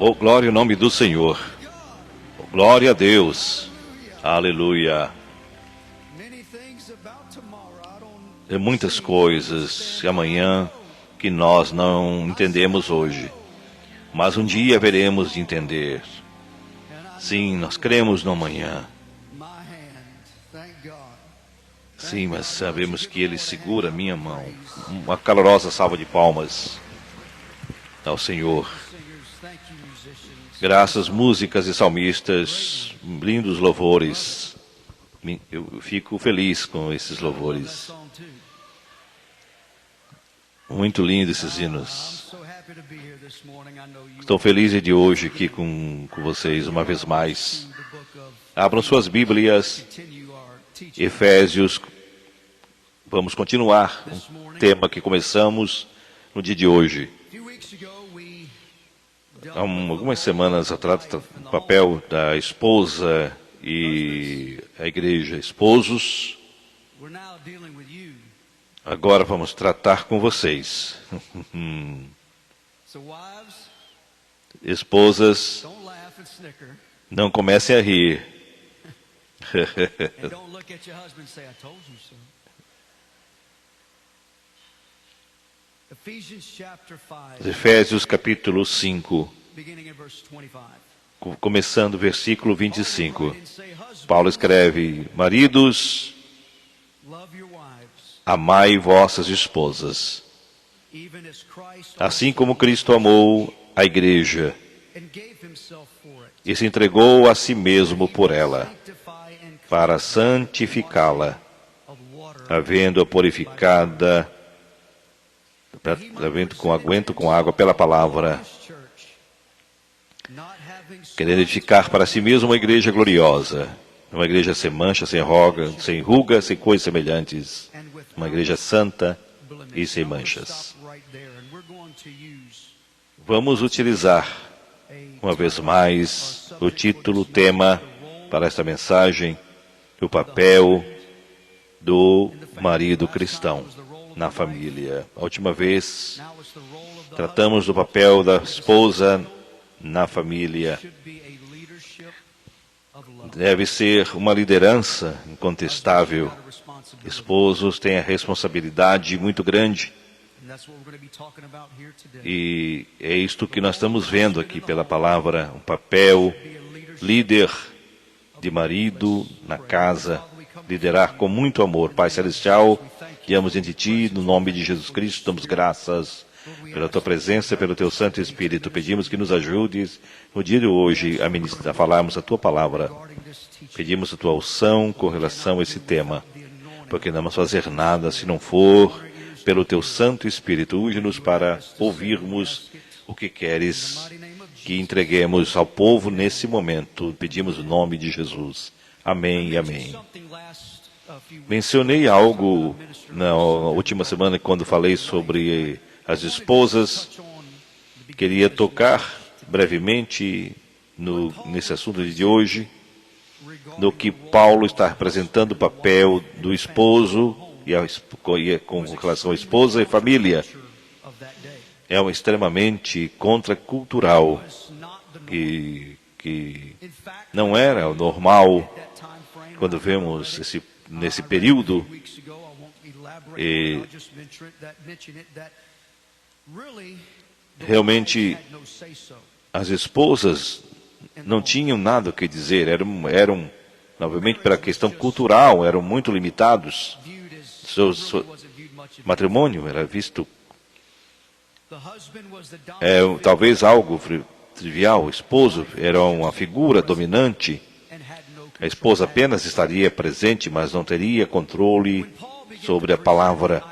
Oh, glória ao nome do Senhor. Oh, glória a Deus. Aleluia. Tem muitas coisas amanhã que nós não entendemos hoje, mas um dia veremos de entender. Sim, nós cremos no amanhã. Sim, mas sabemos que Ele segura a minha mão. Uma calorosa salva de palmas ao Senhor. Graças, músicas e salmistas, lindos louvores. Eu fico feliz com esses louvores. Muito lindo esses hinos. Estou feliz de hoje aqui com vocês uma vez mais. Abram suas Bíblias, Efésios. Vamos continuar um tema que começamos no dia de hoje. Há algumas semanas atrás, o papel da esposa e a igreja, esposos. Agora vamos tratar com vocês. Esposas, não comecem a rir. Efésios capítulo 5, começando o versículo 25. Paulo escreve: Maridos, amai vossas esposas, assim como Cristo amou a igreja e se entregou a si mesmo por ela, para santificá-la, havendo-a purificada, com água pela palavra, querendo edificar para si mesmo uma igreja gloriosa, uma igreja sem mancha, sem ruga, sem coisas semelhantes, uma igreja santa e sem manchas. Vamos utilizar, uma vez mais, o título, o tema para esta mensagem, o papel do marido cristão na família. A última vez, tratamos do papel da esposa na família. Deve ser uma liderança incontestável. Esposos têm a responsabilidade muito grande. E é isto que nós estamos vendo aqui pela palavra, um papel líder de marido na casa, liderar com muito amor. Pai Celestial, guiamos diante de Ti, no nome de Jesus Cristo, damos graças pela Tua presença, pelo Teu Santo Espírito. Pedimos que nos ajudes no dia de hoje a falarmos a Tua palavra. Pedimos a Tua unção com relação a esse tema, porque não vamos fazer nada se não for pelo Teu Santo Espírito. Use-nos para ouvirmos o que queres que entreguemos ao povo nesse momento. Pedimos o nome de Jesus. Amém e amém. Mencionei algo na última semana quando falei sobre as esposas. Queria tocar brevemente nesse assunto de hoje, no que Paulo está representando o papel do esposo e com relação à esposa e família. É extremamente contracultural, que não era o normal quando vemos nesse período. E realmente as esposas não tinham nada o que dizer, eram novamente pela questão cultural, eram muito limitados. Seu matrimônio era visto talvez algo trivial. O esposo era uma figura dominante. A esposa apenas estaria presente, mas não teria controle sobre a palavra.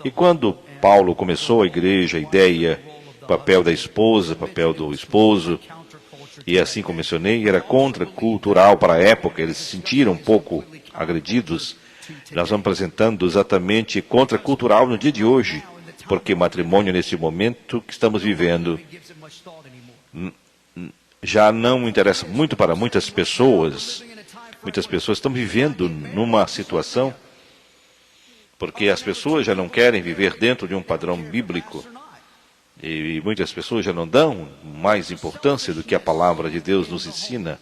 E quando Paulo começou a igreja, a ideia, o papel da esposa, o papel do esposo, e assim como mencionei, era contracultural para a época, eles se sentiram um pouco agredidos. Nós vamos apresentando exatamente contracultural no dia de hoje, porque matrimônio nesse momento que estamos vivendo já não interessa muito para muitas pessoas. Muitas pessoas estão vivendo numa situação porque as pessoas já não querem viver dentro de um padrão bíblico. E muitas pessoas já não dão mais importância do que a palavra de Deus nos ensina.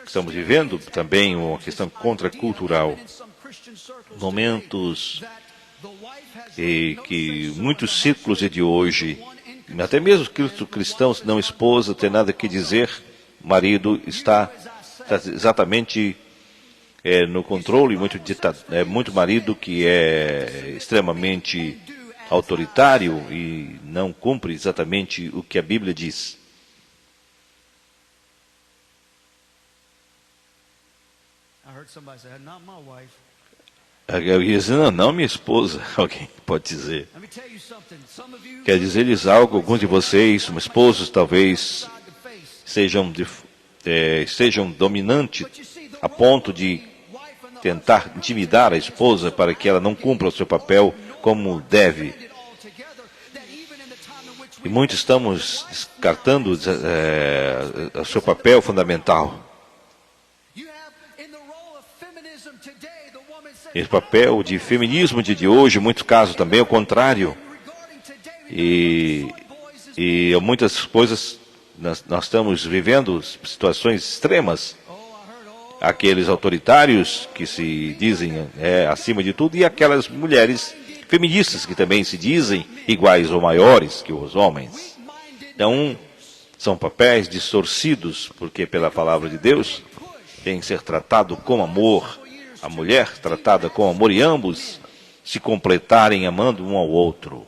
Estamos vivendo também uma questão contracultural. Momentos que muitos círculos de hoje, até mesmo cristãos não esposa, tem nada que dizer, o marido está exatamente no controle, muito marido que é extremamente autoritário e não cumpre exatamente o que a Bíblia diz. Eu ia dizer, não minha esposa, alguém pode dizer. Quer dizer-lhes algo, alguns de vocês, esposos talvez, sejam dominantes a ponto de tentar intimidar a esposa para que ela não cumpra o seu papel como deve. E muitos estamos descartando o seu papel fundamental. Esse papel de feminismo de hoje, em muitos casos também é o contrário. E muitas coisas, nós estamos vivendo situações extremas. Aqueles autoritários que se dizem acima de tudo, e aquelas mulheres feministas que também se dizem iguais ou maiores que os homens. Então, são papéis distorcidos, porque pela palavra de Deus tem que ser tratado com amor. A mulher tratada com amor e ambos se completarem amando um ao outro.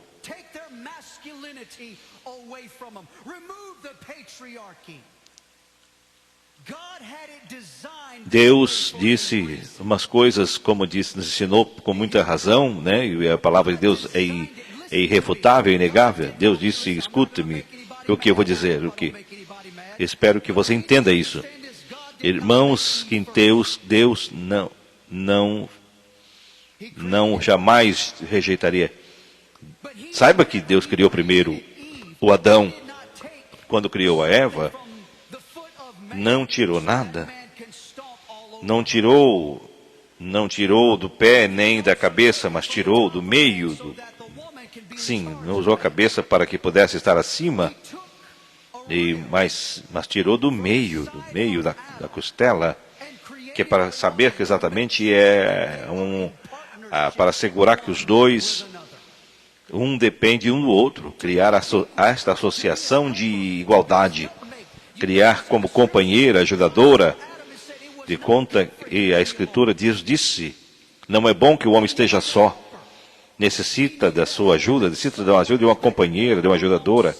Deus disse umas coisas, como disse, nos ensinou com muita razão, né? E a palavra de Deus é irrefutável, é inegável. Deus disse, escute-me, o que eu vou dizer, espero que você entenda isso. Irmãos, que Deus não jamais rejeitaria. Saiba que Deus criou primeiro o Adão. Quando criou a Eva, não tirou nada. Não tirou do pé nem da cabeça, mas tirou do meio. Sim, não usou a cabeça para que pudesse estar acima, mas tirou do meio da costela, que é para saber que exatamente para assegurar que os dois, um depende um do outro, criar esta associação de igualdade, criar como companheira, ajudadora, de conta, e a Escritura disse, não é bom que o homem esteja só, necessita da sua ajuda, necessita da ajuda de uma companheira, de uma ajudadora.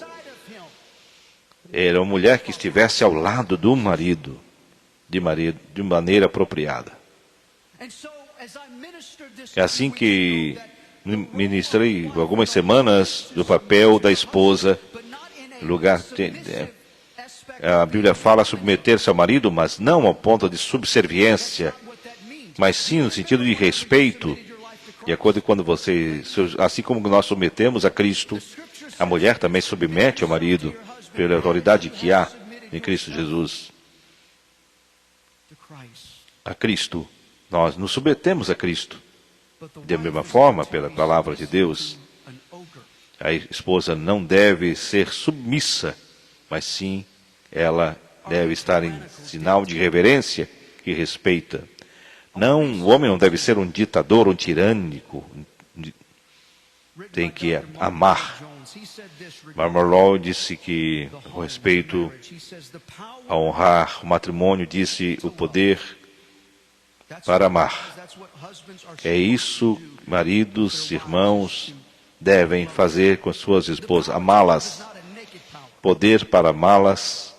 Era uma mulher que estivesse ao lado do marido, de maneira apropriada. É assim que ministrei algumas semanas do papel da esposa, a Bíblia fala submeter-se ao marido, mas não ao ponto de subserviência, mas sim no sentido de respeito. De acordo com quando assim como nós submetemos a Cristo, a mulher também submete ao marido, pela autoridade que há em Cristo Jesus. A Cristo, nós nos submetemos a Cristo. Da mesma forma, pela palavra de Deus, a esposa não deve ser submissa, mas sim ela deve estar em sinal de reverência e respeita. O homem não deve ser um ditador, um tirânico. Tem que amar. Marmorlaw disse que, com respeito a honrar o matrimônio, disse o poder para amar. É isso, maridos, irmãos, devem fazer com suas esposas, amá-las. Poder para amá-las.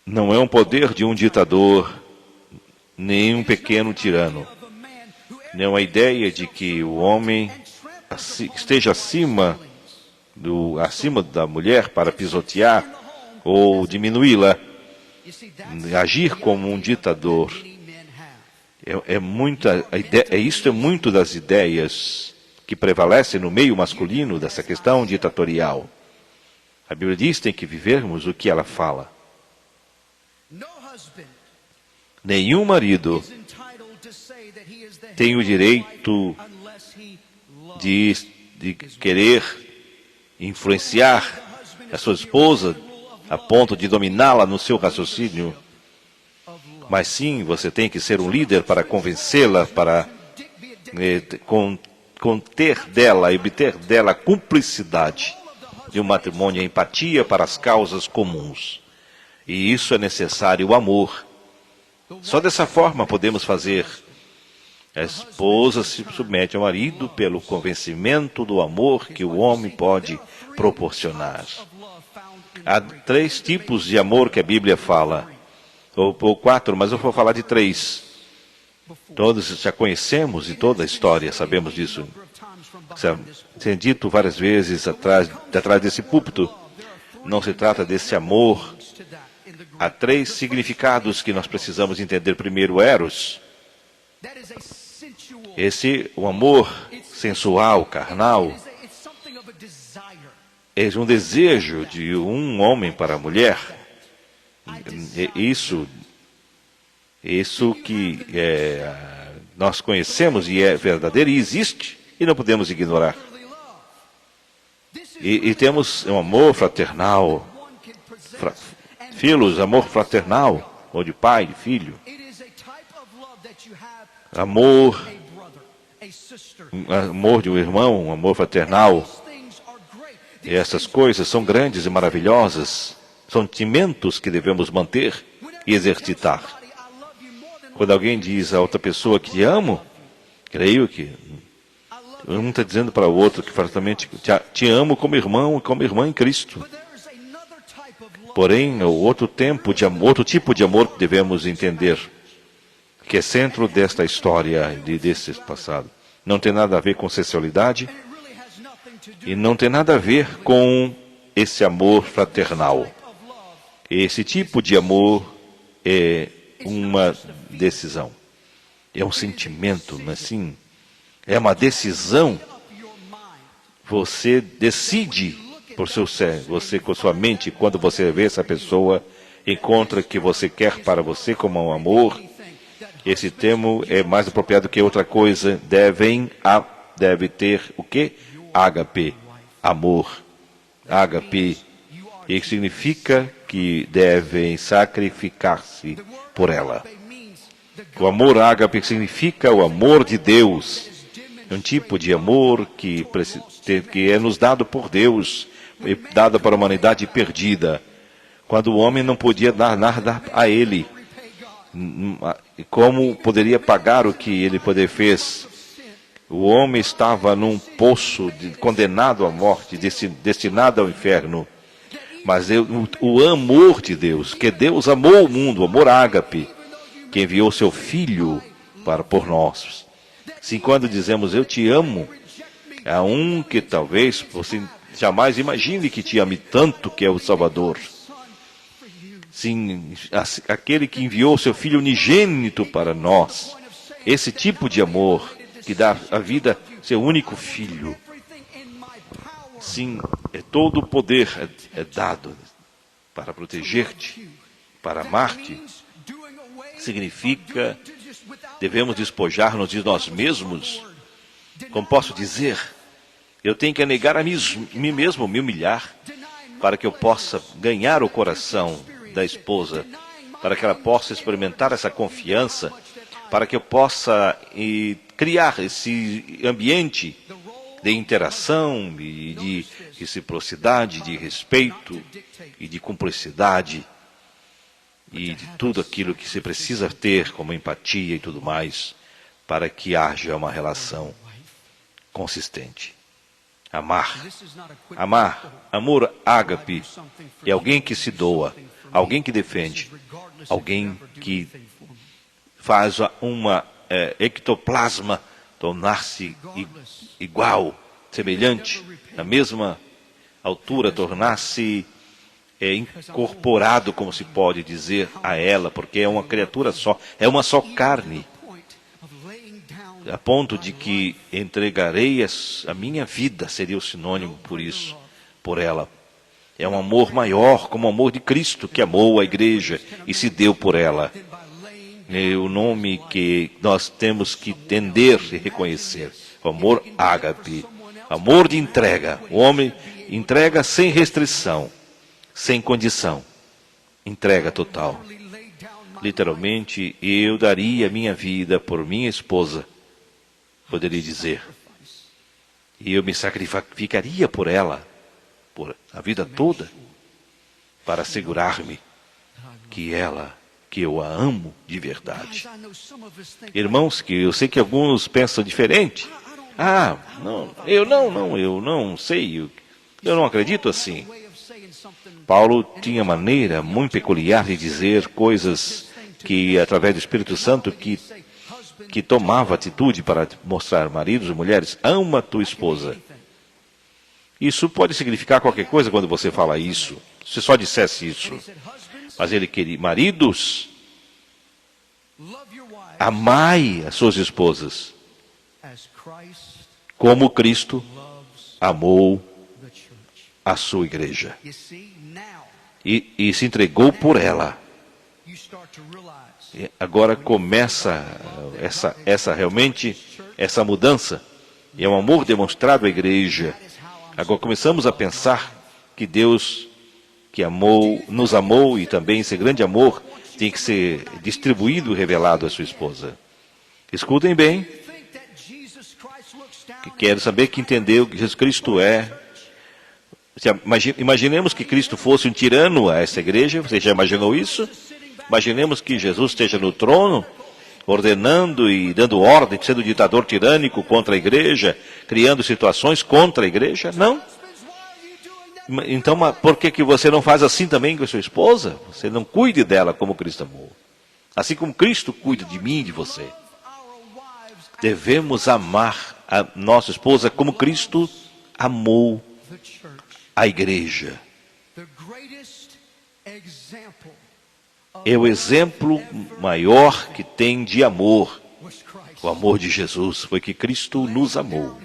Não é um poder de um ditador, nem um pequeno tirano. Não é a ideia de que o homem esteja acima da mulher para pisotear ou diminuí-la, agir como um ditador. Isso é muito das ideias que prevalecem no meio masculino dessa questão ditatorial. A Bíblia diz que tem que vivermos o que ela fala. Nenhum marido tem o direito de de querer influenciar a sua esposa a ponto de dominá-la no seu raciocínio, mas sim, você tem que ser um líder para convencê-la, para conter dela e obter dela a cumplicidade de um matrimônio, a empatia para as causas comuns. E isso é necessário, o amor. Só dessa forma podemos fazer. A esposa se submete ao marido pelo convencimento do amor que o homem pode proporcionar. Há 3 tipos de amor que a Bíblia fala, ou 4, mas eu vou falar de 3. Todos já conhecemos de toda a história, sabemos disso. Tem dito várias vezes atrás desse púlpito, não se trata desse amor. Há 3 significados que nós precisamos entender. Primeiro, eros. O amor sensual, carnal, é um desejo de um homem para a mulher. Isso que nós conhecemos e é verdadeiro e existe e não podemos ignorar. E temos um amor fraternal, filhos, amor fraternal, ou de pai, de filho. Amor de um irmão, um amor fraternal. E essas coisas são grandes e maravilhosas. São sentimentos que devemos manter e exercitar. Quando alguém diz a outra pessoa que te amo, creio que um está dizendo para o outro que francamente te amo como irmão e como irmã em Cristo. Porém, outro tipo de amor que devemos entender, que é centro desta história, desse passado. Não tem nada a ver com sexualidade e não tem nada a ver com esse amor fraternal. Esse tipo de amor é uma decisão. É um sentimento, mas sim, é uma decisão. Você decide por seu ser, você com sua mente, quando você vê essa pessoa, encontra que você quer para você como um amor. Esse termo é mais apropriado que outra coisa. Deve ter o quê? Ágape, amor. Ágape. Isso significa que devem sacrificar-se por ela. O amor ágape significa o amor de Deus. É um tipo de amor que é nos dado por Deus, dado para a humanidade perdida, quando o homem não podia dar nada a ele. Como poderia pagar o que ele fez? O homem estava num poço condenado à morte, destinado ao inferno. Mas o amor de Deus, que Deus amou o mundo, o amor ágape, que enviou seu Filho por nós. Sim, quando dizemos eu te amo, há um que talvez você jamais imagine que te ame tanto, que é o Salvador. Sim, aquele que enviou seu Filho unigênito para nós. Esse tipo de amor que dá a vida, seu único Filho. Sim, todo o poder é dado para proteger-te, para amar-te. Significa, devemos despojar-nos de nós mesmos. Como posso dizer, eu tenho que negar a mim mesmo, me humilhar, para que eu possa ganhar o coração da esposa, para que ela possa experimentar essa confiança, para que eu possa criar esse ambiente de interação e de reciprocidade, de respeito e de cumplicidade e de tudo aquilo que se precisa ter como empatia e tudo mais para que haja uma relação consistente. Amor ágape é alguém que se doa, alguém que defende, alguém que faz uma ectoplasma tornar-se igual, semelhante, na mesma altura, tornar-se incorporado, como se pode dizer, a ela, porque é uma criatura só, é uma só carne, a ponto de que entregarei a minha vida, seria o sinônimo por isso, por ela. É um amor maior, como o amor de Cristo, que amou a igreja e se deu por ela. É o nome que nós temos que entender e reconhecer, o amor ágape. Amor de entrega. O homem entrega sem restrição, sem condição. Entrega total. Literalmente, eu daria minha vida por minha esposa, poderia dizer. E eu me sacrificaria por ela, por a vida toda, para assegurar-me que eu a amo de verdade. Irmãos, que eu sei que alguns pensam diferente. Eu não sei, eu não acredito assim. Paulo tinha maneira muito peculiar de dizer coisas que, através do Espírito Santo, que tomava atitude para mostrar, maridos e mulheres, ama tua esposa. Isso pode significar qualquer coisa quando você fala isso. Se só dissesse isso. Mas ele queria, maridos, amai as suas esposas, como Cristo amou a sua igreja. E se entregou por ela. E agora começa essa mudança. E é um amor demonstrado à igreja. Agora começamos a pensar que Deus nos amou, e também esse grande amor tem que ser distribuído e revelado à sua esposa. Escutem bem. Quero saber que entendeu que Jesus Cristo é. Imaginemos que Cristo fosse um tirano a essa igreja. Você já imaginou isso? Imaginemos que Jesus esteja no trono, ordenando e dando ordem, sendo ditador tirânico contra a igreja, criando situações contra a igreja? Não. Então, por que você não faz assim também com a sua esposa? Você não cuide dela como Cristo amou. Assim como Cristo cuida de mim e de você. Devemos amar a nossa esposa como Cristo amou a igreja. É o exemplo maior que tem de amor. O amor de Jesus foi que Cristo nos amou,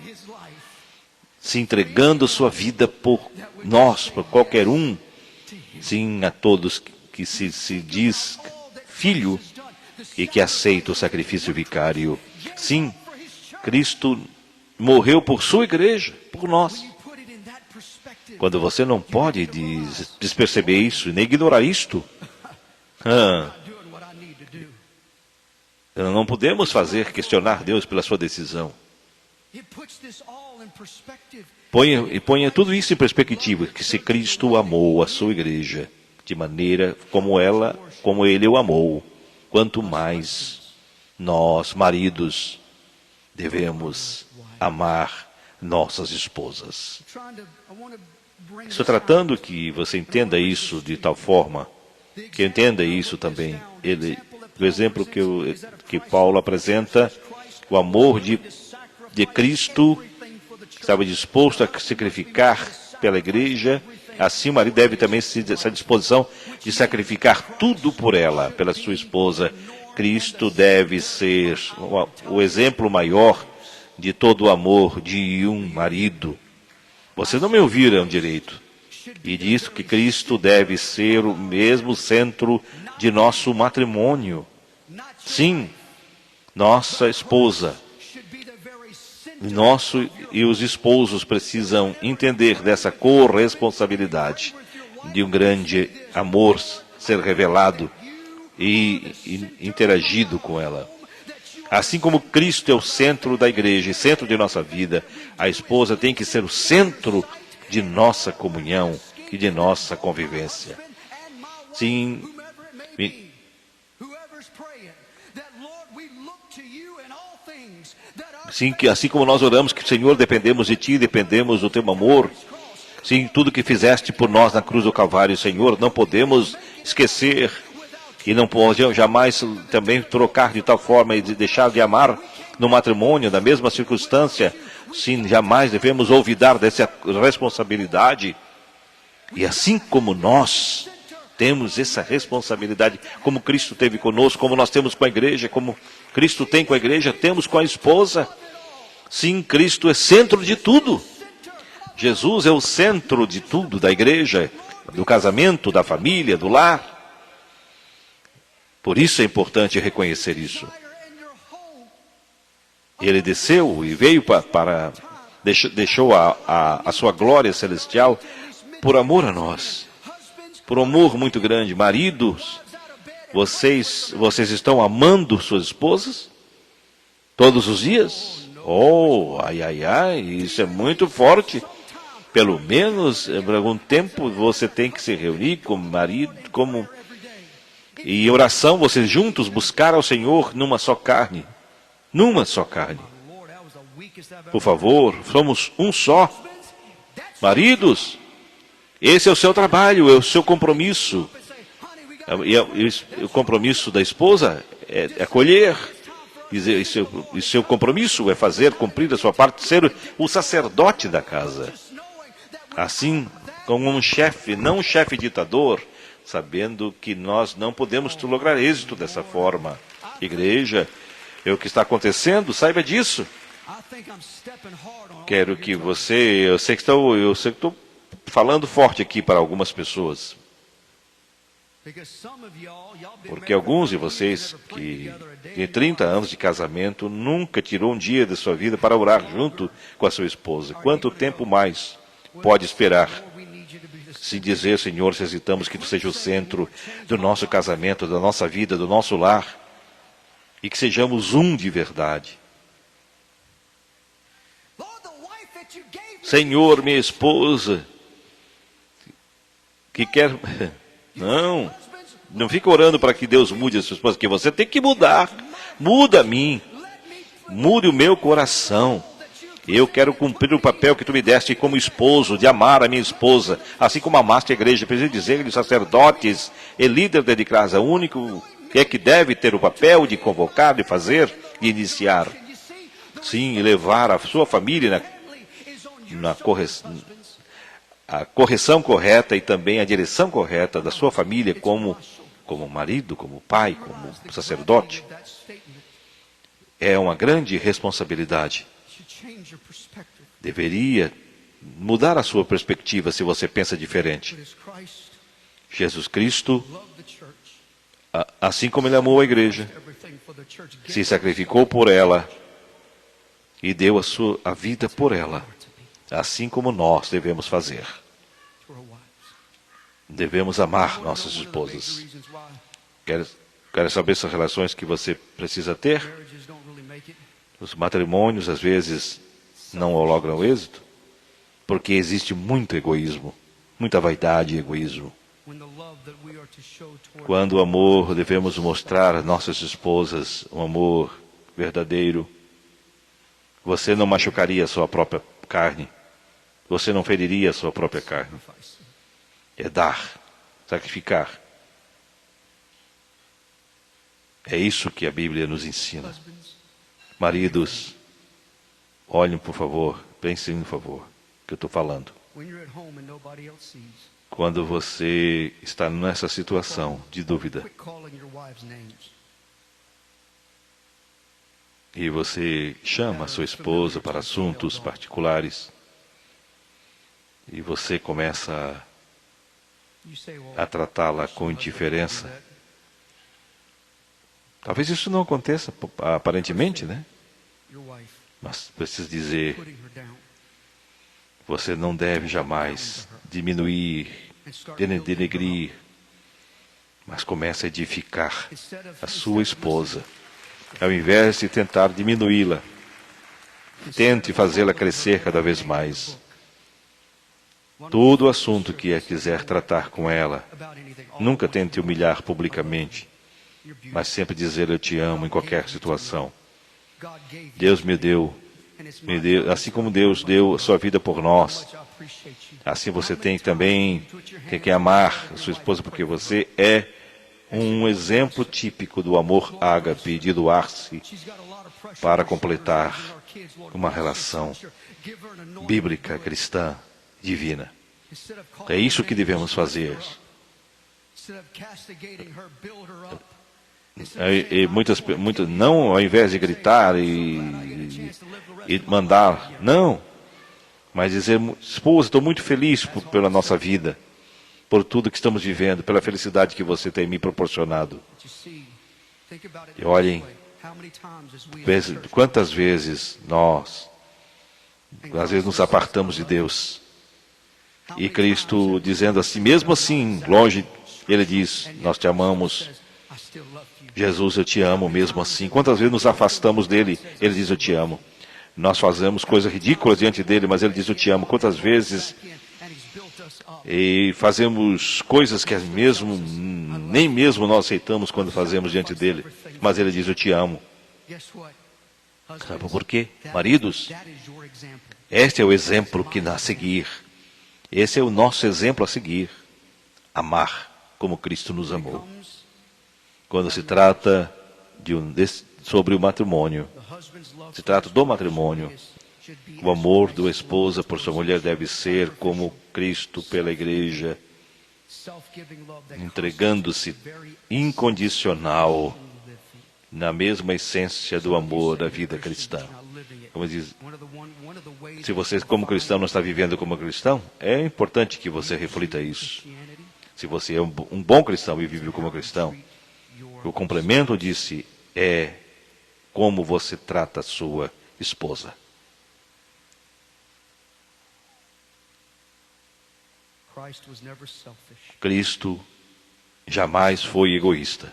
se entregando sua vida por nós, por qualquer um. Sim, a todos que se diz filho e que aceita o sacrifício vicário. Sim, Cristo morreu por sua igreja, por nós. Quando você não pode desperceber isso e nem ignorar isto, não podemos questionar Deus pela sua decisão. Ponha tudo isso em perspectiva, que se Cristo amou a sua igreja de maneira como ele o amou, quanto mais nós, maridos, devemos amar nossas esposas. Estou tratando que você entenda isso de tal forma, que entenda isso também. O exemplo que Paulo apresenta, o amor de Cristo, que estava disposto a sacrificar pela igreja, assim o marido deve também ter essa disposição de sacrificar tudo por ela, pela sua esposa. Cristo deve ser o exemplo maior de todo o amor de um marido. Vocês não me ouviram direito. E diz que Cristo deve ser o mesmo centro de nosso matrimônio. Sim, nossa esposa. E os esposos precisam entender dessa corresponsabilidade de um grande amor ser revelado e interagido com ela. Assim como Cristo é o centro da igreja e centro de nossa vida, a esposa tem que ser o centro de nossa comunhão e de nossa convivência. Sim, que assim como nós oramos que, Senhor, dependemos de Ti, dependemos do Teu amor. Sim, tudo que fizeste por nós na cruz do Calvário, Senhor, não podemos esquecer. E não podemos jamais também trocar de tal forma e deixar de amar no matrimônio, na mesma circunstância. Sim, jamais devemos olvidar dessa responsabilidade. E assim como nós temos essa responsabilidade, como Cristo teve conosco, como nós temos com a igreja, como Cristo tem com a igreja, temos com a esposa. Sim, Cristo é centro de tudo. Jesus é o centro de tudo, da igreja, do casamento, da família, do lar. Por isso é importante reconhecer isso. Ele desceu e veio para deixou a sua glória celestial por amor a nós, por amor muito grande. Maridos, vocês estão amando suas esposas todos os dias? Oh, ai, ai, ai, isso é muito forte. Pelo menos por algum tempo você tem que se reunir como marido, e em oração vocês juntos buscar ao Senhor numa só carne. Numa só carne. Por favor, somos um só. Maridos, esse é o seu trabalho, é o seu compromisso. E o compromisso da esposa é acolher. E seu compromisso é fazer cumprir a sua parte, ser o sacerdote da casa. Assim como um chefe, não um chefe ditador, sabendo que nós não podemos lograr êxito dessa forma. Igreja, é o que está acontecendo, saiba disso. Quero que você, eu sei que estou falando forte aqui para algumas pessoas. Porque alguns de vocês que têm 30 anos de casamento nunca tirou um dia da sua vida para orar junto com a sua esposa. Quanto tempo mais pode esperar? Se dizer, Senhor, necessitamos que tu seja o centro do nosso casamento, da nossa vida, do nosso lar, e que sejamos um de verdade. Senhor, minha esposa, que quer... Não fica orando para que Deus mude a sua esposa, que você tem que mudar. Muda a mim. Mude o meu coração. Eu quero cumprir o papel que tu me deste como esposo, de amar a minha esposa, assim como amaste a igreja. Preciso dizer que os sacerdotes e líder de casa, o único é que deve ter o papel de convocar, de fazer, de iniciar. Sim, e levar a sua família na a correção correta e também a direção correta da sua família como marido, como pai, como sacerdote. É uma grande responsabilidade. Deveria mudar a sua perspectiva se você pensa diferente. Jesus Cristo, assim como ele amou a igreja, se sacrificou por ela e deu a vida por ela, assim como nós devemos fazer. Devemos amar nossas esposas. Quer saber essas relações que você precisa ter? Os matrimônios, às vezes, não logram êxito, porque existe muito egoísmo, muita vaidade e egoísmo. Quando o amor devemos mostrar às nossas esposas, um amor verdadeiro, você não machucaria a sua própria carne, você não feriria a sua própria carne. É dar, sacrificar. É isso que a Bíblia nos ensina. Maridos, olhem por favor, pensem por favor, que eu estou falando. Quando você está nessa situação de dúvida, e você chama a sua esposa para assuntos particulares, e você começa a tratá-la com indiferença, talvez isso não aconteça aparentemente, né? Mas preciso dizer, você não deve jamais diminuir, denegrir, mas comece a edificar a sua esposa. Ao invés de tentar diminuí-la, tente fazê-la crescer cada vez mais. Todo assunto que quiser tratar com ela, nunca tente humilhar publicamente, mas sempre dizer eu te amo em qualquer situação. Deus me deu, assim como Deus deu a sua vida por nós, assim você tem que amar a sua esposa, porque você é um exemplo típico do amor ágape, de doar-se para completar uma relação bíblica, cristã, divina. É isso que devemos fazer. E muitas, não ao invés de gritar e mandar, não, mas dizer, esposa, estou muito feliz pela nossa vida, por tudo que estamos vivendo, pela felicidade que você tem me proporcionado. E olhem, quantas vezes nós, Às vezes nos apartamos de Deus. E Cristo dizendo assim, mesmo assim, longe, Ele diz, nós te amamos. Jesus, eu te amo mesmo assim. Quantas vezes nos afastamos dele, Ele diz, eu te amo. Nós fazemos coisas ridículas diante dele, mas Ele diz, eu te amo. Quantas vezes e fazemos coisas que nem mesmo nós aceitamos quando fazemos diante dele, mas Ele diz, eu te amo. Sabe por quê? Maridos, este é o exemplo que a seguir. Esse é o nosso exemplo a seguir. Amar como Cristo nos amou. Quando se trata sobre o matrimônio, se trata do matrimônio, o amor do esposo por sua mulher deve ser como Cristo pela igreja, entregando-se incondicional na mesma essência do amor da vida cristã. Como diz, se você como cristão não está vivendo como cristão, é importante que você reflita isso. Se você é um bom cristão e vive como cristão, o complemento disso é como você trata a sua esposa. Cristo jamais foi egoísta.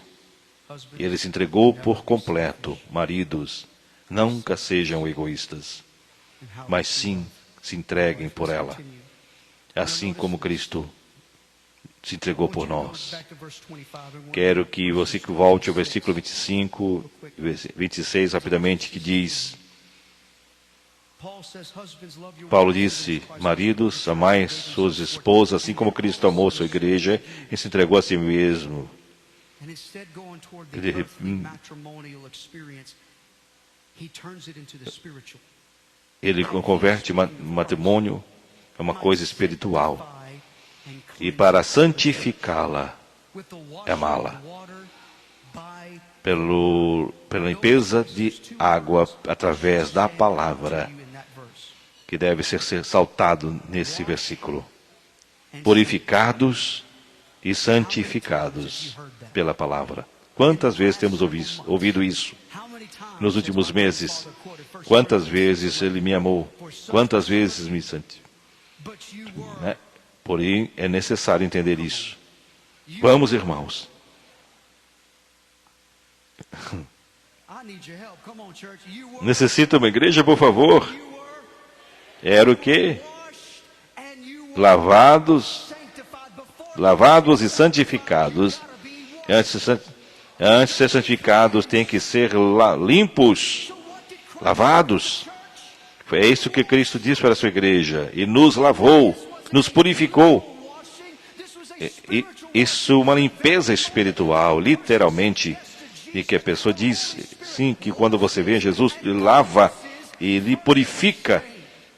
Ele se entregou por completo. Maridos, nunca sejam egoístas, mas sim se entreguem por ela, assim como Cristo se entregou por nós. Quero que você volte ao versículo 25, 26 rapidamente, que diz... Paulo disse, maridos, amai suas esposas, assim como Cristo amou sua igreja e se entregou a si mesmo. Ele converte matrimônio a uma coisa espiritual. E para santificá-la, amá-la. Pela limpeza de água através da palavra, que deve ser saltado nesse versículo. Purificados e santificados pela palavra. Quantas vezes temos ouvido isso nos últimos meses? Quantas vezes Ele me amou? Quantas vezes me santificou? Porém, é necessário entender isso. Vamos, irmãos. Necessita uma igreja, por favor? Era o quê? Lavados e santificados. Antes de ser santificados, tem que ser limpos, lavados. É isso que Cristo disse para a sua igreja. E nos lavou, nos purificou. Isso é uma limpeza espiritual, literalmente. E que a pessoa diz, sim, que quando você vê Jesus, Ele lava e Ele purifica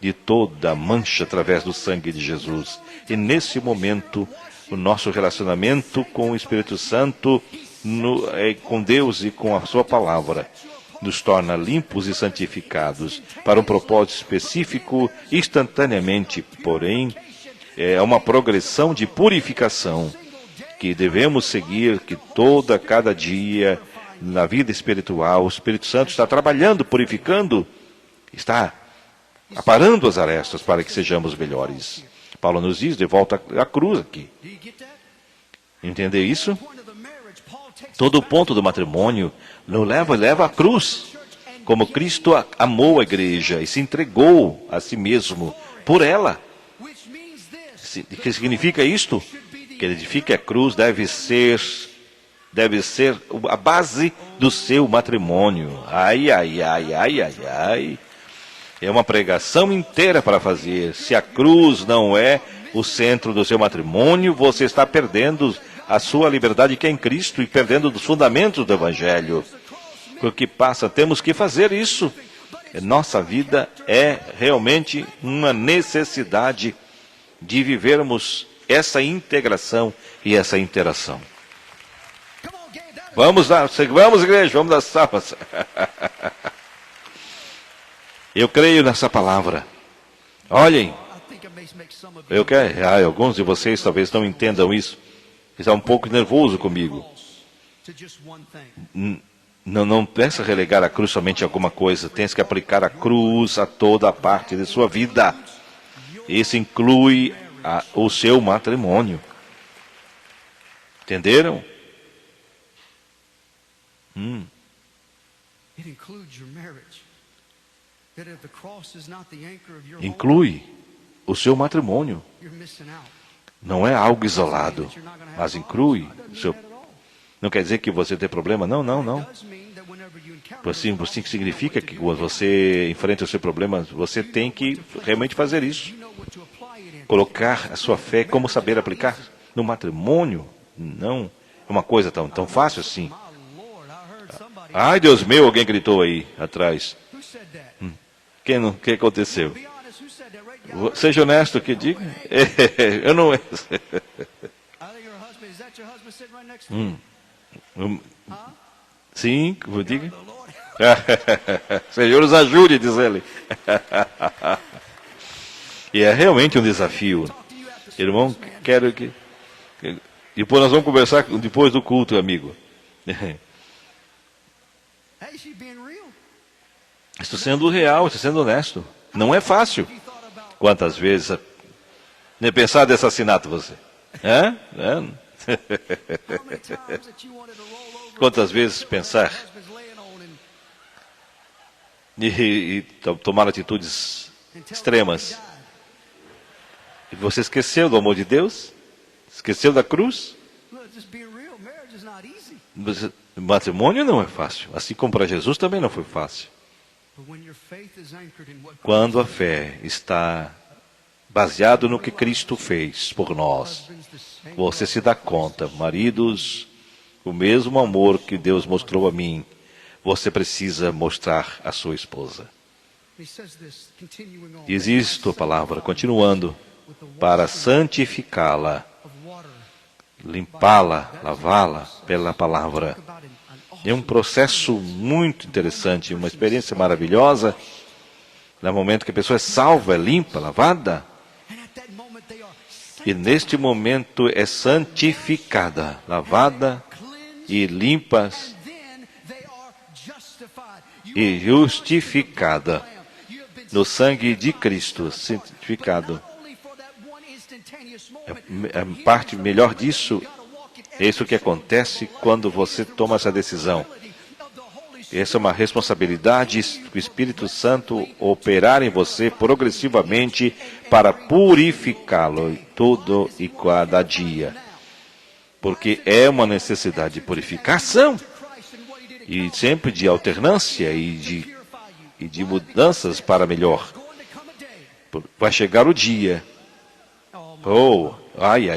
de toda mancha através do sangue de Jesus. E nesse momento, o nosso relacionamento com o Espírito Santo, com Deus e com a sua palavra, nos torna limpos e santificados para um propósito específico, instantaneamente, porém, é uma progressão de purificação que devemos seguir, que cada dia, na vida espiritual, o Espírito Santo está trabalhando, purificando, está aparando as arestas para que sejamos melhores. Paulo nos diz, de volta à cruz aqui. Entender isso? Todo o ponto do matrimônio leva à cruz. Como Cristo amou a igreja e se entregou a si mesmo por ela. O que significa isto? Que edifica a cruz deve ser a base do seu matrimônio. Ai, ai, ai, ai, ai, ai. É uma pregação inteira para fazer. Se a cruz não é o centro do seu matrimônio, você está perdendo a sua liberdade que é em Cristo e perdendo os fundamentos do Evangelho. O que passa, temos que fazer isso. Nossa vida é realmente uma necessidade de vivermos essa integração e essa interação. Vamos lá, vamos igreja, vamos dar salvas. Eu creio nessa palavra. Olhem, alguns de vocês talvez não entendam isso. Está um pouco nervoso comigo. Não peça relegar a cruz somente a alguma coisa. Tens que aplicar a cruz a toda a parte de sua vida. Isso inclui o seu matrimônio. Entenderam? Inclui o seu matrimônio. Não é algo isolado, mas inclui o seu... Não quer dizer que você tem problema? Não. Assim significa que quando você enfrenta o seu problema, você tem que realmente fazer isso. Colocar a sua fé, como saber aplicar no matrimônio, não é uma coisa tão fácil assim. Ai, Deus meu, alguém gritou aí atrás. Que aconteceu? Seja honesto, que diga. Eu não... Sim, vou diga. Senhor, nos ajude, diz ele. E é realmente um desafio. Irmão, quero que... Depois nós vamos conversar depois do culto, amigo. Estou sendo real, estou sendo honesto. Não é fácil. Quantas vezes pensar de assassinato você? Quantas vezes pensar e tomar atitudes extremas? E você esqueceu do amor de Deus? Esqueceu da cruz? O matrimônio não é fácil. Assim como para Jesus também não foi fácil. Quando a fé está baseada no que Cristo fez por nós, você se dá conta, maridos, o mesmo amor que Deus mostrou a mim, você precisa mostrar à sua esposa. Diz isto a palavra, continuando, para santificá-la, limpá-la, lavá-la pela palavra. É um processo muito interessante, uma experiência maravilhosa. No momento que a pessoa é salva, é limpa, lavada. E neste momento é santificada, lavada e limpa e justificada no sangue de Cristo, santificado. A parte melhor disso é isso que acontece quando você toma essa decisão. Essa é uma responsabilidade do Espírito Santo operar em você progressivamente para purificá-lo todo e cada dia. Porque é uma necessidade de purificação e sempre de alternância e de mudanças para melhor. Vai chegar o dia. Ai.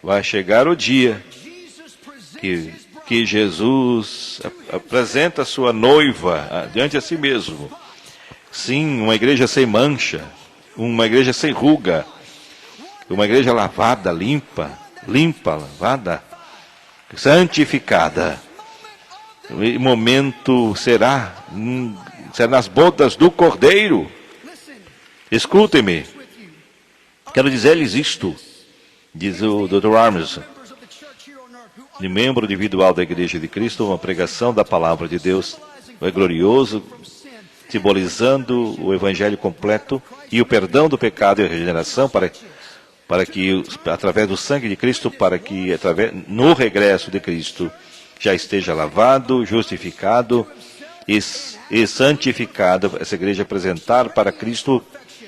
Vai chegar o dia que Jesus apresenta a sua noiva diante de si mesmo. Sim, uma igreja sem mancha, uma igreja sem ruga, uma igreja lavada, limpa, lavada, santificada. O momento será nas bodas do Cordeiro. Escutem-me. Quero dizer-lhes isto, diz o Dr. Armstrong, de membro individual da Igreja de Cristo, uma pregação da palavra de Deus é glorioso, simbolizando o Evangelho completo e o perdão do pecado e a regeneração para que, através do sangue de Cristo, para que, no regresso de Cristo, já esteja lavado, justificado e santificado, essa igreja apresentar para Cristo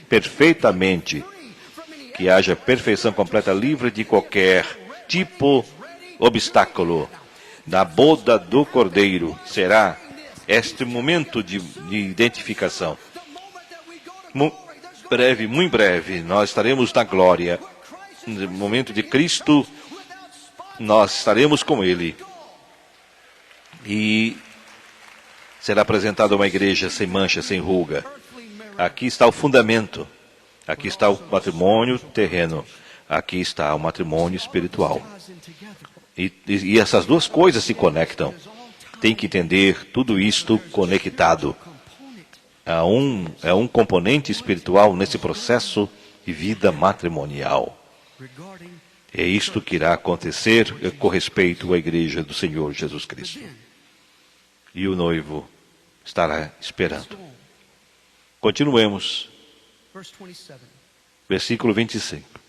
perfeitamente, que haja perfeição completa, livre de qualquer tipo de obstáculo. Na boda do Cordeiro será este momento de identificação. Muito breve, nós estaremos na glória. No momento de Cristo, nós estaremos com Ele. E será apresentada uma igreja sem mancha, sem ruga. Aqui está o fundamento. Aqui está o matrimônio terreno. Aqui está o matrimônio espiritual. E essas duas coisas se conectam. Tem que entender tudo isto conectado. É um componente espiritual nesse processo de vida matrimonial. É isto que irá acontecer com respeito à igreja do Senhor Jesus Cristo. e o noivo estará esperando. Continuemos. Versículo 25.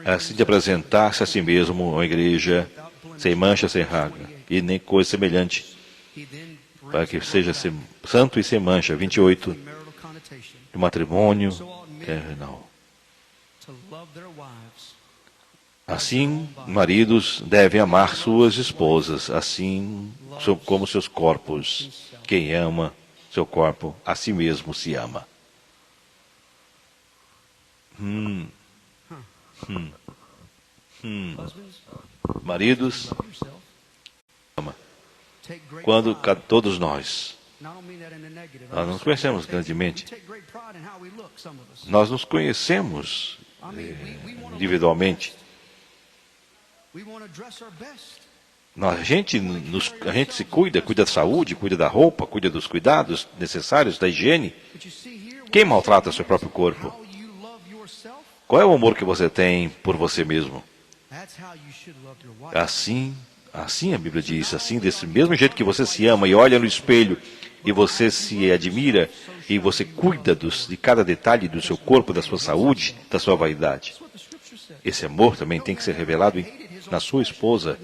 Assim de apresentar-se a si mesmo uma igreja sem mancha, sem raga, e nem coisa semelhante, para que seja santo e sem mancha. 28. De matrimônio terrenal. Assim, maridos devem amar suas esposas, assim como seus corpos. Quem ama seu corpo, a si mesmo se ama. Maridos, ama. Quando todos nós nos conhecemos grandemente, nós nos conhecemos individualmente. A gente se cuida da saúde, cuida da roupa, cuida dos cuidados necessários, da higiene. Quem maltrata seu próprio corpo? Qual é o amor que você tem por você mesmo? Assim a Bíblia diz, assim, desse mesmo jeito que você se ama e olha no espelho e você se admira e você cuida de cada detalhe do seu corpo, da sua saúde, da sua vaidade. Esse amor também tem que ser revelado na sua esposa.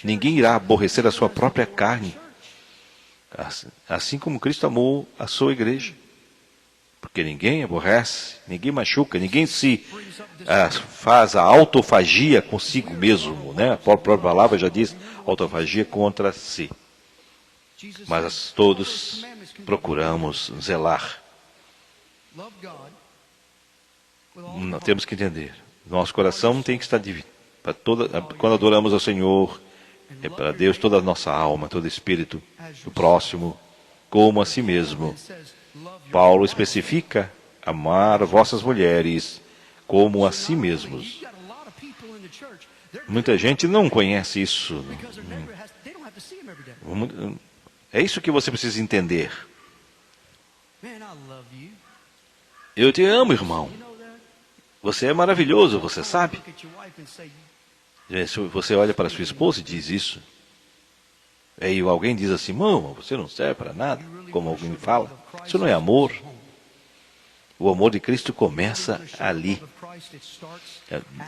Ninguém irá aborrecer a sua própria carne, assim como Cristo amou a sua igreja. Porque ninguém aborrece, ninguém machuca, ninguém se faz a autofagia consigo mesmo, né? A própria palavra já diz autofagia contra si. Mas todos procuramos zelar. Nós temos que entender. Nosso coração tem que estar dividido. Quando adoramos ao Senhor, é para Deus toda a nossa alma, todo espírito, o próximo, como a si mesmo. Paulo especifica amar vossas mulheres como a si mesmos. Muita gente não conhece isso. É isso que você precisa entender. Eu te amo, irmão. Você é maravilhoso, você sabe? Você olha para sua esposa e diz isso. Aí alguém diz assim, irmão, você não serve para nada, como alguém fala. Isso não é amor. O amor de Cristo começa ali.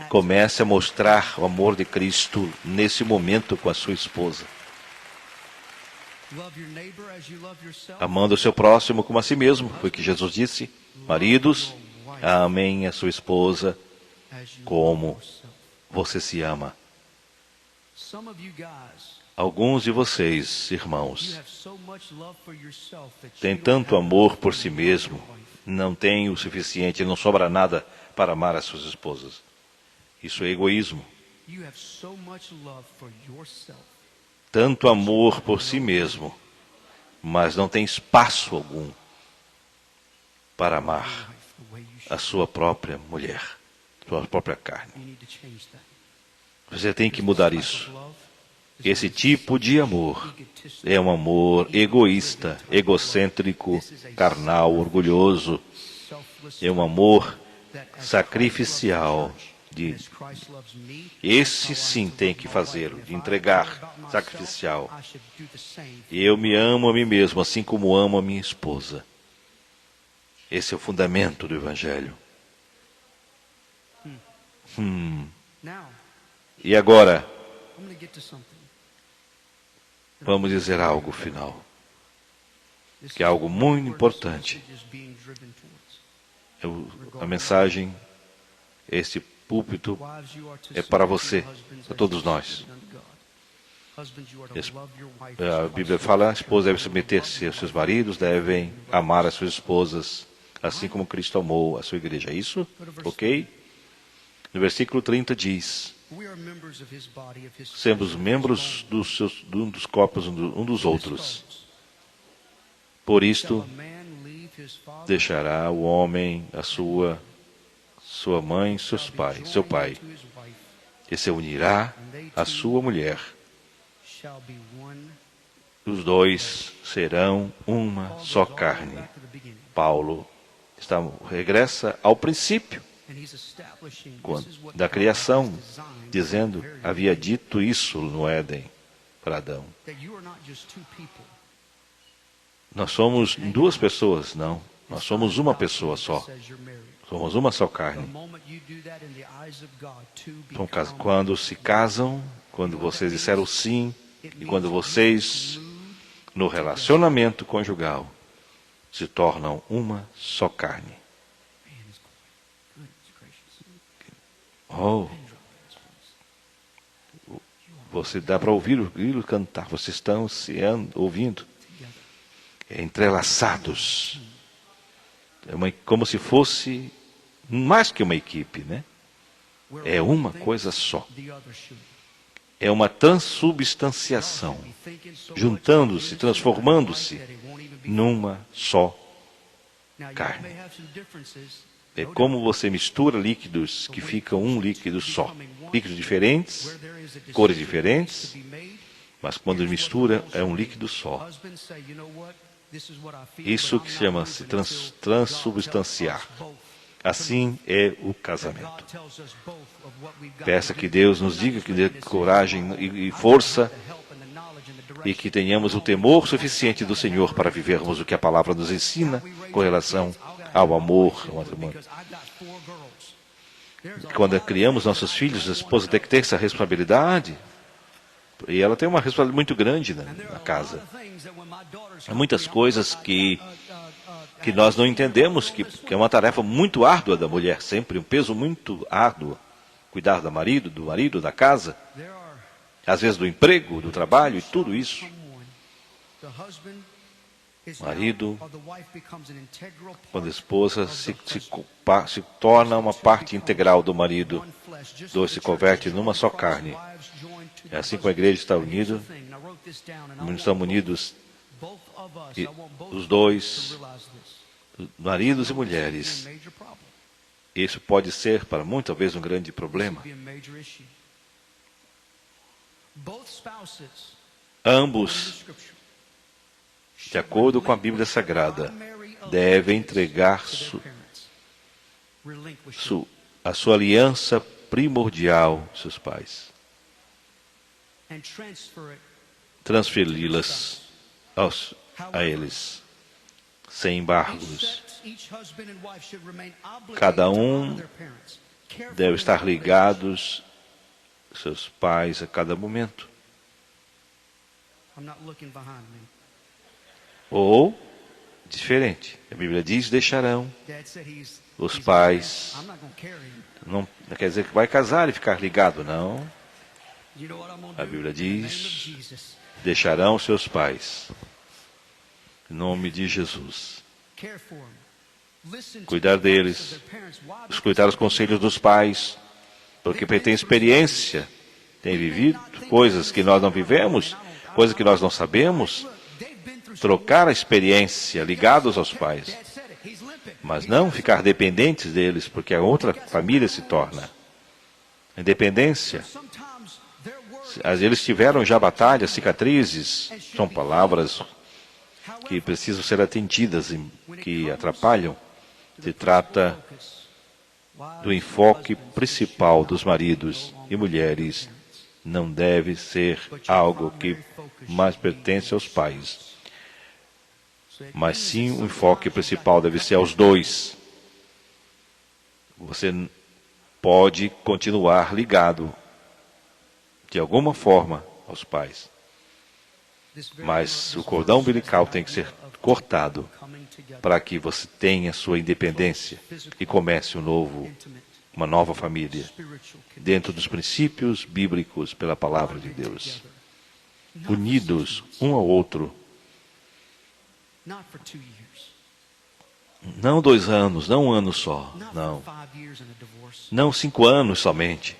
Comece a mostrar o amor de Cristo nesse momento com a sua esposa. Amando o seu próximo como a si mesmo, foi o que Jesus disse. Maridos, amem a sua esposa como você se ama. Alguns de vocês, irmãos, têm tanto amor por si mesmo, não têm o suficiente, não sobra nada para amar as suas esposas. Isso é egoísmo. Tanto amor por si mesmo, mas não tem espaço algum para amar a sua própria mulher, sua própria carne. Você tem que mudar isso. Esse tipo de amor é um amor egoísta, egocêntrico, carnal, orgulhoso. É um amor sacrificial. Esse sim tem que fazê-lo, de entregar, sacrificial. Eu me amo a mim mesmo, assim como amo a minha esposa. Esse é o fundamento do Evangelho. E agora, vamos dizer algo final, que é algo muito importante. A mensagem, este púlpito, é para você, para todos nós. A Bíblia fala, a esposa deve submeter-se aos seus maridos, devem amar as suas esposas, assim como Cristo amou a sua igreja. É isso? Ok? No versículo 30 diz, somos membros dos corpos um dos outros. Por isto, deixará o homem a sua mãe, seu pai, e se unirá à sua mulher. Os dois serão uma só carne. Paulo regressa ao princípio da criação, dizendo, havia dito isso no Éden para Adão. Nós somos duas pessoas, não. Nós somos uma pessoa só. Somos uma só carne. Então, quando se casam, quando vocês disseram sim, e quando vocês, no relacionamento conjugal, se tornam uma só carne. Oh, você dá para ouvir o grilo cantar, vocês estão se ouvindo, entrelaçados, como se fosse mais que uma equipe, né? É uma coisa só. É uma transubstanciação, juntando-se, transformando-se numa só carne. É como você mistura líquidos que ficam um líquido só. Líquidos diferentes, cores diferentes, mas quando mistura é um líquido só. Isso que chama-se transubstanciar. Assim é o casamento. Peça que Deus nos diga, que dê coragem e força, e que tenhamos o temor suficiente do Senhor para vivermos o que a palavra nos ensina com relação ao amor, ao matrimônio. Quando criamos nossos filhos, a esposa tem que ter essa responsabilidade, e ela tem uma responsabilidade muito grande na casa. Há muitas coisas que nós não entendemos, que é uma tarefa muito árdua da mulher, sempre um peso muito árduo. Cuidar do marido, da casa, às vezes do emprego, do trabalho e tudo isso. Marido, quando a esposa se torna uma parte integral do marido, dois se convertem numa só carne. É assim como a igreja está unida, estamos unidos, e os dois, maridos e mulheres. Isso pode ser, para muitas vezes, um grande problema. Ambos, de acordo com a Bíblia Sagrada, devem entregar a sua aliança primordial aos seus pais. Transferi-las a eles, sem embargos. Cada um deve estar ligados aos seus pais a cada momento. Ou, diferente, a Bíblia diz, deixarão os pais. Não quer dizer que vai casar e ficar ligado, não. A Bíblia diz, deixarão seus pais. Em nome de Jesus. Cuidar deles, escutar os conselhos dos pais, porque tem experiência, tem vivido coisas que nós não vivemos, coisas que nós não sabemos. Trocar a experiência, ligados aos pais, mas não ficar dependentes deles, porque a outra família se torna. Independência. Eles tiveram já batalhas, cicatrizes, são palavras que precisam ser atendidas, que atrapalham. Se trata do enfoque principal dos maridos e mulheres. Não deve ser algo que mais pertence aos pais, mas sim o enfoque principal deve ser aos dois. Você pode continuar ligado, de alguma forma, aos pais, mas o cordão umbilical tem que ser cortado para que você tenha sua independência e comece uma nova família, dentro dos princípios bíblicos pela palavra de Deus, unidos um ao outro. Não 2 anos, não 1 ano só, não. Não 5 anos somente.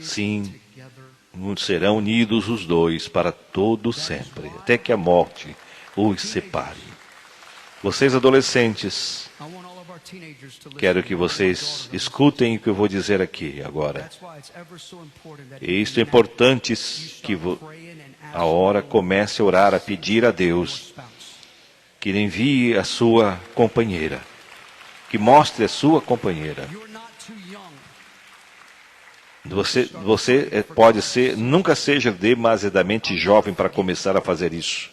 Sim, serão unidos os dois para todo sempre, até que a morte os separe. Vocês adolescentes, quero que vocês escutem o que eu vou dizer aqui agora. E isto é importante que a hora comece a orar, a pedir a Deus que lhe envie a sua companheira, que mostre a sua companheira. Você pode ser, nunca seja demasiadamente jovem para começar a fazer isso.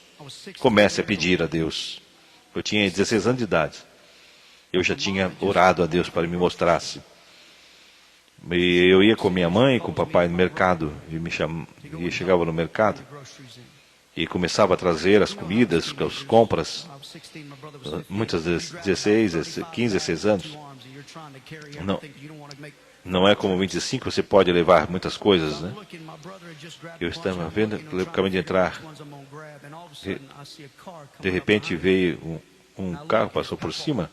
Comece a pedir a Deus. Eu tinha 16 anos de idade. Eu já tinha orado a Deus para me mostrasse. E eu ia com minha mãe e com o papai no mercado. E chegava no mercado e começava a trazer as comidas, as compras. Muitas vezes 16, 15, 16 anos. Não é como 25, você pode levar muitas coisas, né? Eu estava vendo, acabei de entrar. De repente veio um carro, passou por cima.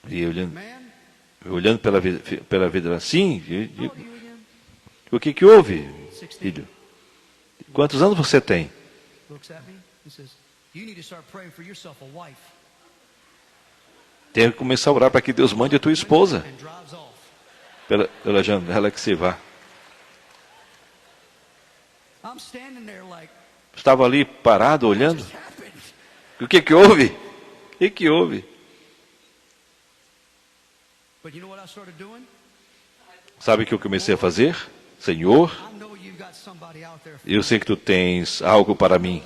E olhando pela vida assim, o que houve, filho? Quantos anos você tem? Tem que começar a orar para que Deus mande a tua esposa. Pela janela que você vá. Estava ali parado, olhando. O que houve? O que houve? Sabe o que eu comecei a fazer? Senhor, eu sei que tu tens algo para mim.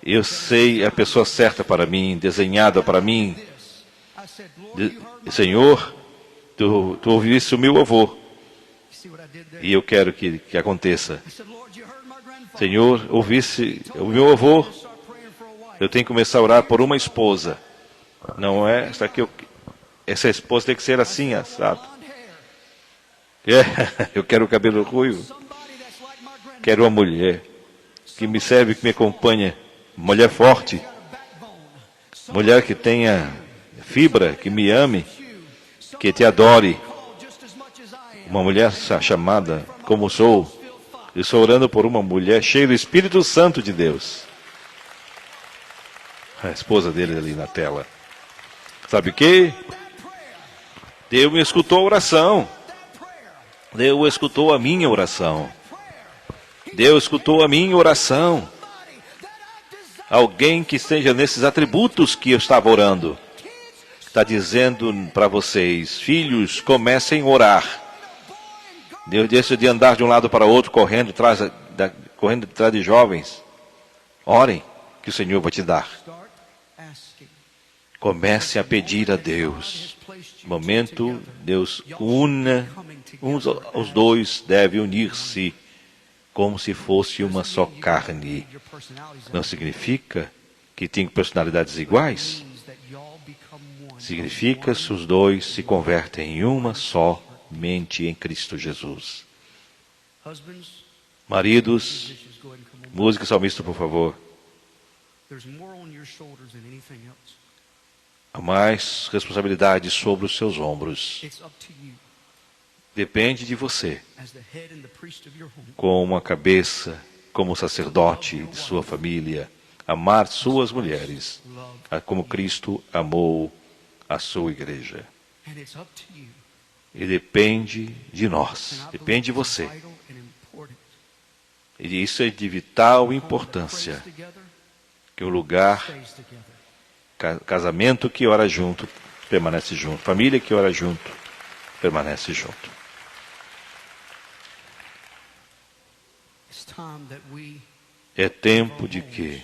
Eu sei a pessoa certa para mim, desenhada para mim. Senhor, tu ouviste o meu avô. E eu quero que aconteça. Senhor, ouviste o meu avô. Eu tenho que começar a orar por uma esposa. Não é? Essa esposa tem que ser assim, sabe? Eu quero o cabelo ruivo. Quero uma mulher que me serve, que me acompanha. Mulher forte. Mulher que tenha fibra, que me ame, que te adore. Uma mulher chamada como sou. Eu estou orando por uma mulher cheia do Espírito Santo de Deus. A esposa dele ali na tela. Sabe o que? Deus me escutou a oração. Deus escutou a minha oração. Deus escutou a minha oração. Alguém que esteja nesses atributos que eu estava orando. Está dizendo para vocês, filhos, comecem a orar. Deus deixa de andar de um lado para o outro, correndo atrás de jovens. Orem, que o Senhor vai te dar. Comece a pedir a Deus. Momento, Deus os dois devem unir-se como se fosse uma só carne. Não significa que tem personalidades iguais. Significa que os dois se convertem em uma só mente em Cristo Jesus. Maridos, música salmista, por favor. Há mais responsabilidade sobre os seus ombros. Depende de você, como a cabeça, como sacerdote de sua família, amar suas mulheres, como Cristo amou a sua igreja. E depende de nós, depende de você. E isso é de vital importância, que o lugar, casamento que ora junto, permanece junto. Família que ora junto, permanece junto. É tempo de que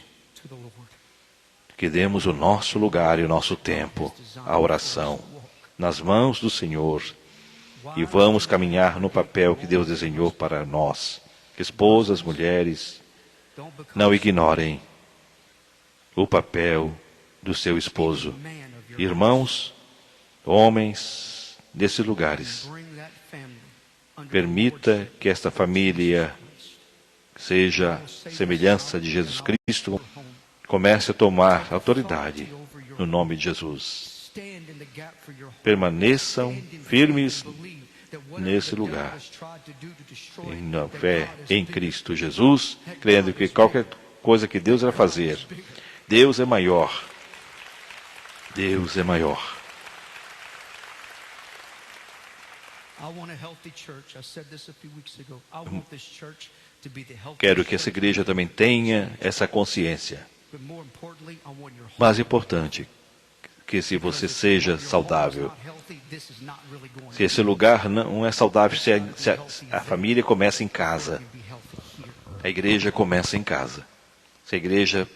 demos o nosso lugar e o nosso tempo à oração nas mãos do Senhor e vamos caminhar no papel que Deus desenhou para nós. Esposas, mulheres, não ignorem o papel do seu esposo. Irmãos, homens desses lugares, permita que esta família seja semelhança de Jesus Cristo, comece a tomar autoridade no nome de Jesus. Permaneçam firmes nesse lugar, na fé em Cristo Jesus, crendo que qualquer coisa que Deus vai fazer, Deus é maior. Deus é maior. Quero que essa igreja também tenha essa consciência. Mais importante, que se você seja saudável. Se esse lugar não é saudável, se a família começa em casa. A igreja começa em casa. Se a igreja,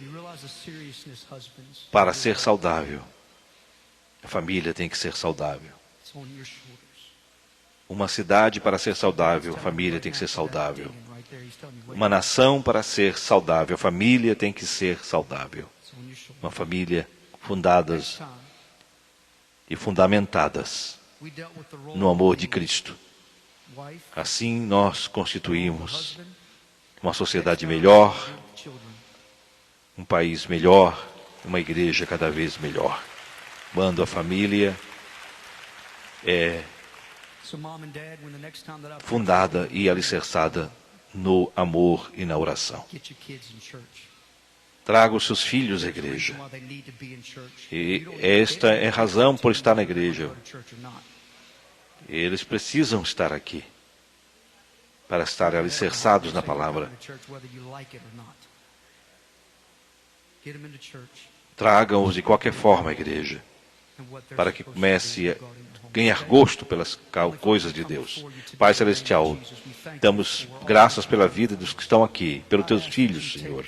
para ser saudável, a família tem que ser saudável. Uma cidade, para ser saudável, a família tem que ser saudável. Uma nação, para ser saudável, a família tem que ser saudável. Uma família fundadas e fundamentadas no amor de Cristo. Assim nós constituímos uma sociedade melhor, um país melhor, uma igreja cada vez melhor. Quando a família é fundada e alicerçada no amor e na oração. Traga os seus filhos à igreja. E esta é a razão por estar na igreja. Eles precisam estar aqui para estar alicerçados na palavra. Tragam-os de qualquer forma à igreja, para que comece a ganhar gosto pelas coisas de Deus. Pai Celestial, damos graças pela vida dos que estão aqui, pelos teus filhos, Senhor.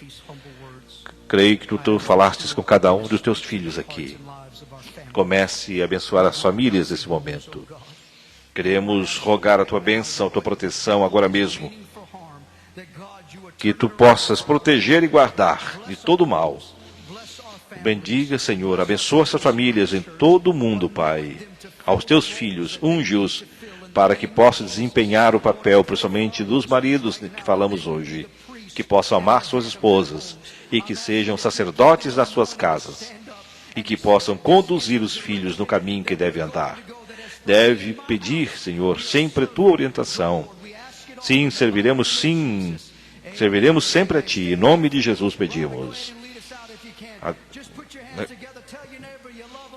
Creio que tu falastes com cada um dos teus filhos aqui. Comece a abençoar as famílias nesse momento. Queremos rogar a tua bênção, a tua proteção agora mesmo. Que tu possas proteger e guardar de todo mal. Bendiga, Senhor, abençoa essas famílias em todo o mundo, Pai. Aos teus filhos, unge-os para que possam desempenhar o papel, principalmente dos maridos que falamos hoje. Que possam amar suas esposas e que sejam sacerdotes das suas casas e que possam conduzir os filhos no caminho que deve andar. Deve pedir, Senhor, sempre a tua orientação. Sim, serviremos sempre a ti. Em nome de Jesus pedimos.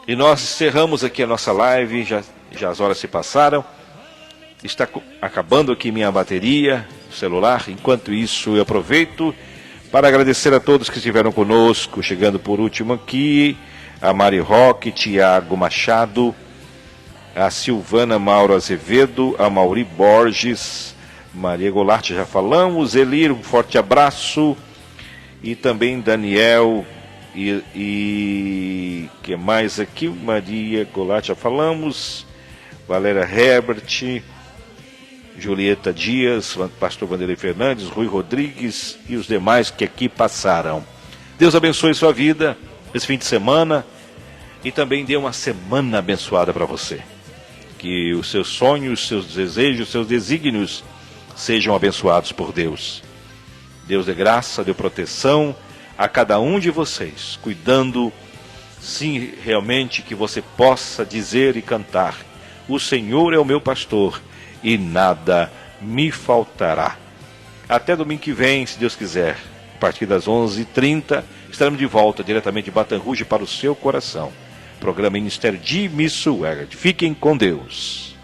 E nós encerramos aqui a nossa live, já as horas se passaram. Está acabando aqui minha bateria, celular. Enquanto isso, eu aproveito para agradecer a todos que estiveram conosco, chegando por último aqui, a Mari Roque, Tiago Machado, a Silvana Mauro Azevedo, a Mauri Borges, Maria Goulart, já falamos, Elir, um forte abraço, e também Daniel, e que mais aqui, Maria Goulart, já falamos, Valéria Herbert, Julieta Dias, pastor Vanderlei Fernandes, Rui Rodrigues e os demais que aqui passaram. Deus abençoe sua vida esse fim de semana e também dê uma semana abençoada para você. Que os seus sonhos, seus desejos, seus desígnios sejam abençoados por Deus. Deus dê graça, dê proteção a cada um de vocês, cuidando, sim, realmente que você possa dizer e cantar: o Senhor é o meu pastor e nada me faltará. Até domingo que vem, se Deus quiser, a partir das 11h30, estaremos de volta diretamente de Baton Rouge para o seu coração. Programa Ministério de Missuerga. Fiquem com Deus.